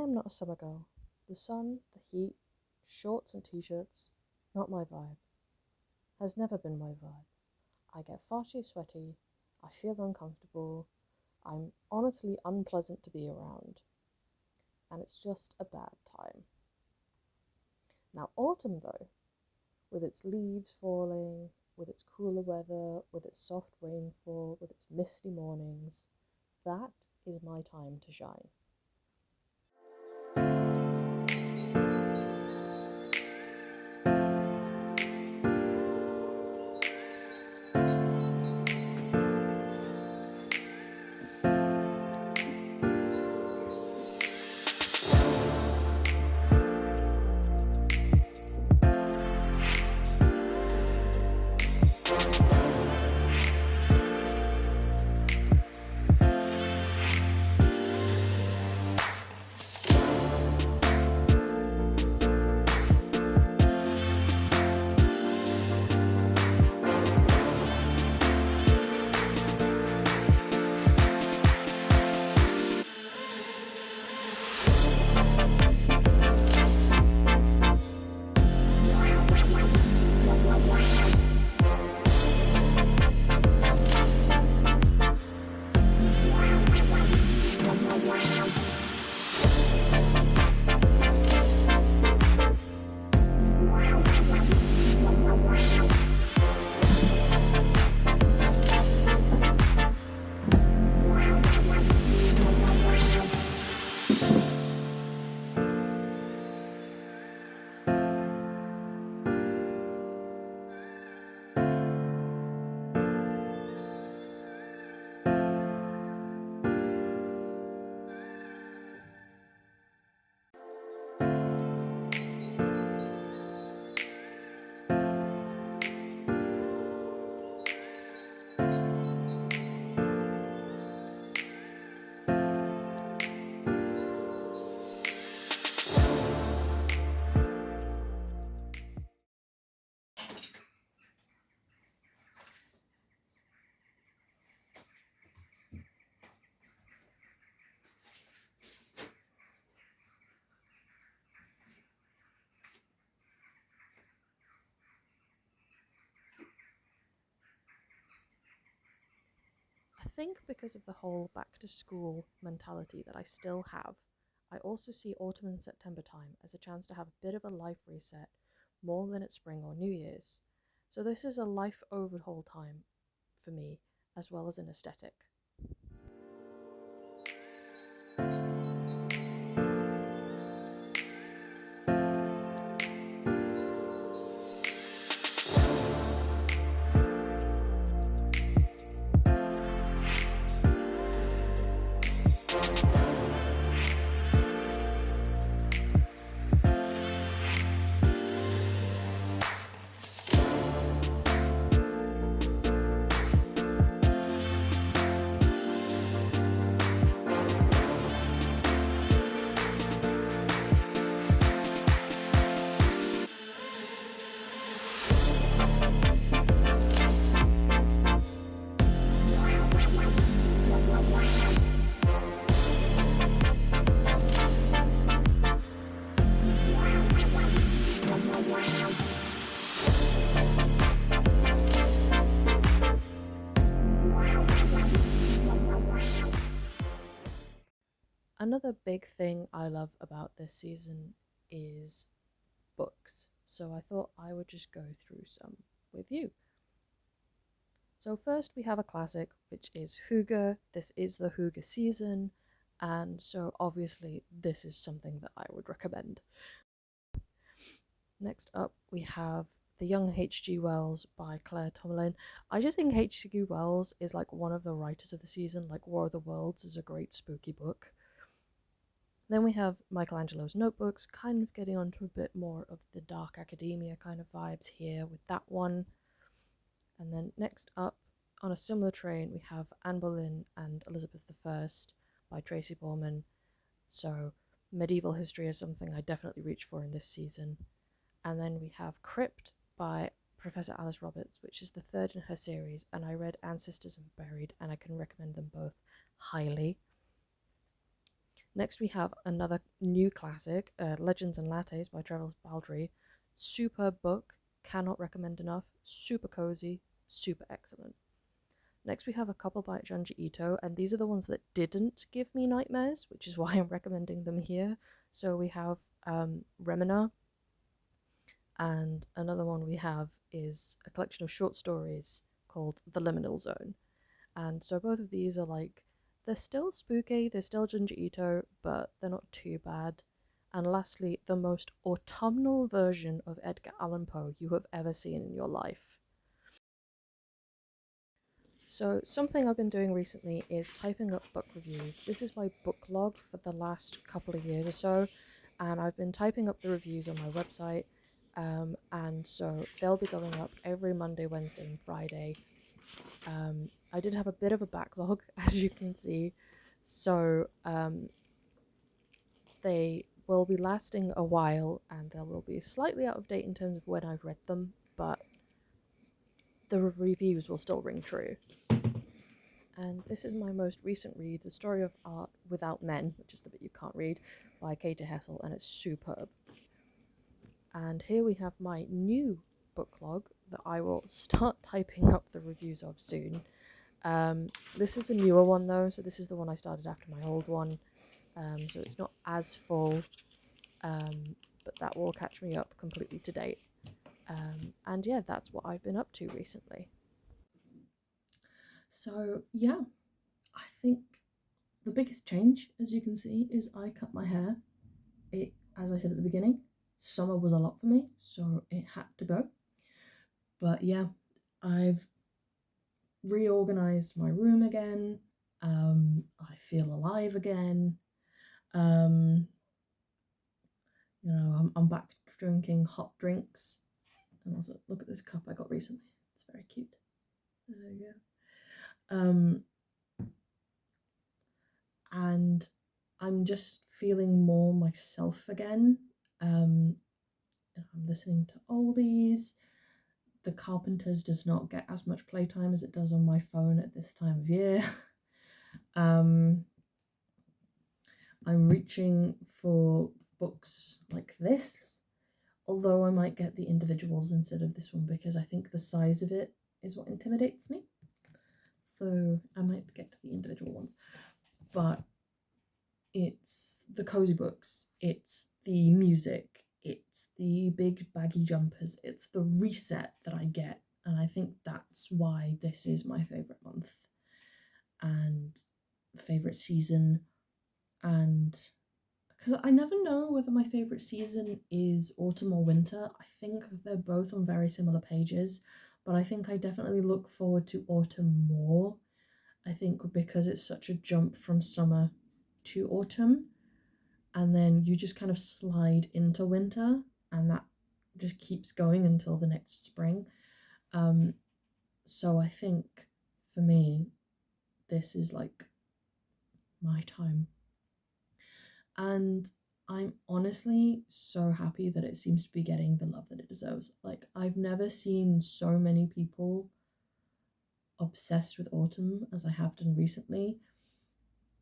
I'm not a summer girl. The sun, the heat, shorts and t-shirts, not my vibe. Has never been my vibe. I get far too sweaty, I feel uncomfortable, I'm honestly unpleasant to be around, and it's just a bad time. Now, autumn, though, with its leaves falling, with its cooler weather, with its soft rainfall, with its misty mornings, that is my time to shine. I think because of the whole back to school mentality that I still have, I also see autumn and September time as a chance to have a bit of a life reset more than it's spring or New Year's. So this is a life overhaul time for me, as well as an aesthetic. Another big thing I love about this season is books, so I thought I would just go through some with you. So first we have a classic, which is Hygge. This is the Hygge season, and so obviously this is something that I would recommend. Next up we have The Young H.G. Wells by Claire Tomalin. I just think H.G. Wells is like one of the writers of the season. Like War of the Worlds is a great spooky book. Then we have Michelangelo's Notebooks, kind of getting onto a bit more of the dark academia kind of vibes here with that one. And then next up, on a similar train, we have Anne Boleyn and Elizabeth I by Tracy Borman. So medieval history is something I definitely reach for in this season. And then we have Crypt by Professor Alice Roberts, which is the third in her series, and I read Ancestors and Buried, and I can recommend them both highly. Next, we have another new classic, Legends and Lattes by Travis Baldry. Superb book, cannot recommend enough. Super cozy, super excellent. Next, we have a couple by Junji Ito, and these are the ones that didn't give me nightmares, which is why I'm recommending them here. So we have Remina, and another one we have is a collection of short stories called The Liminal Zone. And so both of these are like, they're still spooky, they're still Junji Ito, but they're not too bad. And lastly, the most autumnal version of Edgar Allan Poe you have ever seen in your life. So, something I've been doing recently is typing up book reviews. This is my book log for the last couple of years or so, and I've been typing up the reviews on my website. And so they'll be going up every Monday, Wednesday, and Friday. I did have a bit of a backlog, as you can see, so they will be lasting a while and they will be slightly out of date in terms of when I've read them, but the reviews will still ring true. And this is my most recent read, The Story of Art Without Men, which is the bit you can't read, by Kate Hessel, and it's superb. And here we have my new book log that I will start typing up the reviews of soon. This is a newer one though, so this is the one I started after my old one, so it's not as full, but that will catch me up completely to date. And yeah, that's what I've been up to recently. So yeah, I think the biggest change, as you can see, is I cut my hair. It, as I said at the beginning, summer was a lot for me, so it had to go. But yeah, I've reorganized my room again. I feel alive again. Um, I'm back drinking hot drinks. And also, look at this cup I got recently. It's very cute. There you go. And I'm just feeling more myself again. I'm listening to oldies. The Carpenters does not get as much playtime as it does on my phone at this time of year. I'm reaching for books like this, although I might get the individuals instead of this one because I think the size of it is what intimidates me. So I might get to the individual ones. But it's the cozy books, it's the music, it's the big baggy jumpers, it's the reset that I get. And I think that's why this is my favourite month and favourite season. And because I never know whether my favourite season is autumn or winter. I think they're both on very similar pages, but I think I definitely look forward to autumn more. I think because it's such a jump from summer to autumn, and then you just kind of slide into winter, and that just keeps going until the next spring. So I think for me, this is like my time. And I'm honestly so happy that it seems to be getting the love that it deserves. Like, I've never seen so many people obsessed with autumn as I have done recently.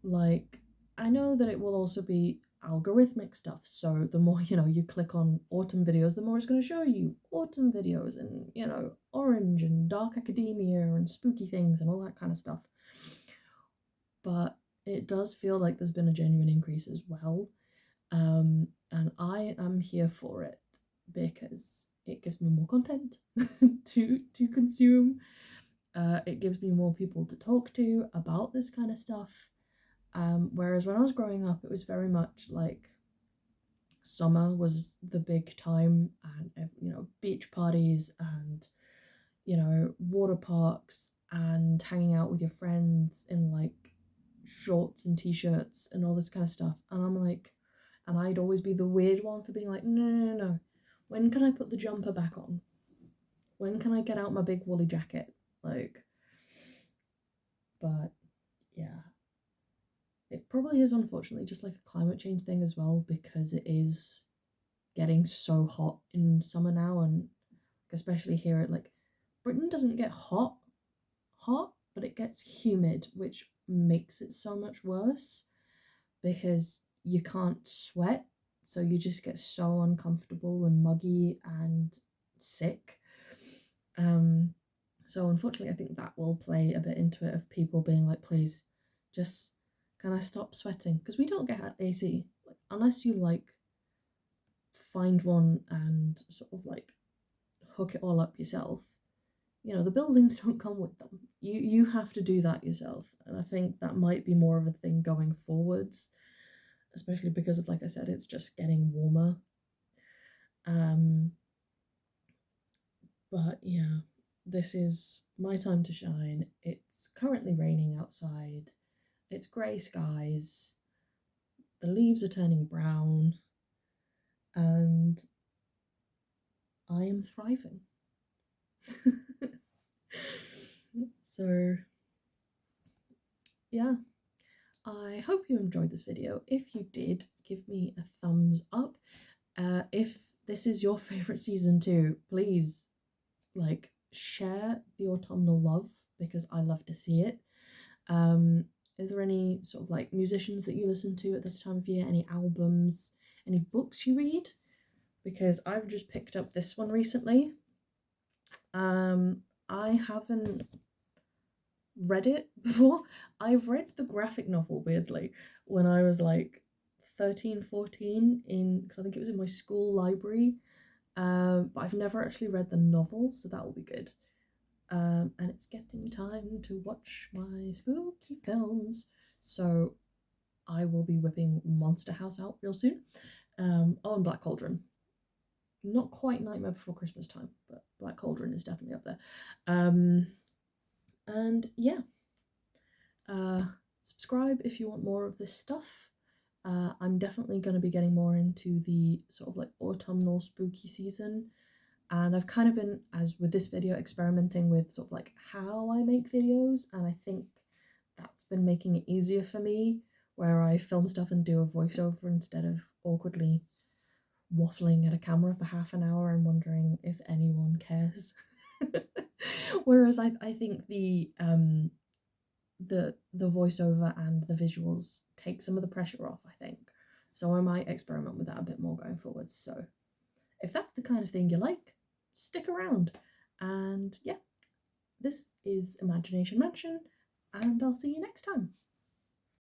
Like, I know that it will also be algorithmic stuff, so the more you click on autumn videos, the more it's going to show you autumn videos and orange and dark academia and spooky things and all that kind of stuff. But it does feel like there's been a genuine increase as well. And I am here for it because it gives me more content to consume. It gives me more people to talk to about this kind of stuff. Whereas when I was growing up, it was very much like summer was the big time, and beach parties and water parks and hanging out with your friends in like shorts and t-shirts and all this kind of stuff. And I'm like, and I'd always be the weird one for being like, no. When can I put the jumper back on? When can I get out my big woolly jacket? Like, but yeah, it probably is unfortunately just like a climate change thing as well, because it is getting so hot in summer now, and especially here at like Britain doesn't get hot, but it gets humid, which makes it so much worse. because you can't sweat, so you just get so uncomfortable and muggy and sick. Um, so unfortunately, I think that will play a bit into it of people being like, please, just can I stop sweating? Because we don't get AC like, unless you like find one and sort of like hook it all up yourself. You know, the buildings don't come with them. You have to do that yourself, and I think that might be more of a thing going forwards, especially because of, like I said, it's just getting warmer. Um, but yeah, this is my time to shine. It's currently raining outside. It's grey skies. The leaves are turning brown, and I am thriving. So, yeah, I hope you enjoyed this video. If you did, give me a thumbs up. If this is your favourite season too, please like share the autumnal love because I love to see it. Is there any sort of like musicians that you listen to at this time of year? Any albums? Any books you read? Because I've just picked up this one recently. I haven't read it before. I've read the graphic novel weirdly when I was like 13, 14 in because I think it was in my school library. But I've never actually read the novel, so that will be good. And it's getting time to watch my spooky films. So I will be whipping Monster House out real soon. Oh, and Black Cauldron. Not quite Nightmare Before Christmas time, but Black Cauldron is definitely up there. And yeah, subscribe if you want more of this stuff. I'm definitely going to be getting more into the sort of like autumnal spooky season. And I've kind of been, as with this video, experimenting with sort of like how I make videos. And I think that's been making it easier for me, where I film stuff and do a voiceover instead of awkwardly waffling at a camera for half an hour and wondering if anyone cares. Whereas I think the voiceover and the visuals take some of the pressure off, I think. So I might experiment with that a bit more going forwards. So if that's the kind of thing you like, stick around. And yeah, this is Imagination Mansion, and I'll see you next time.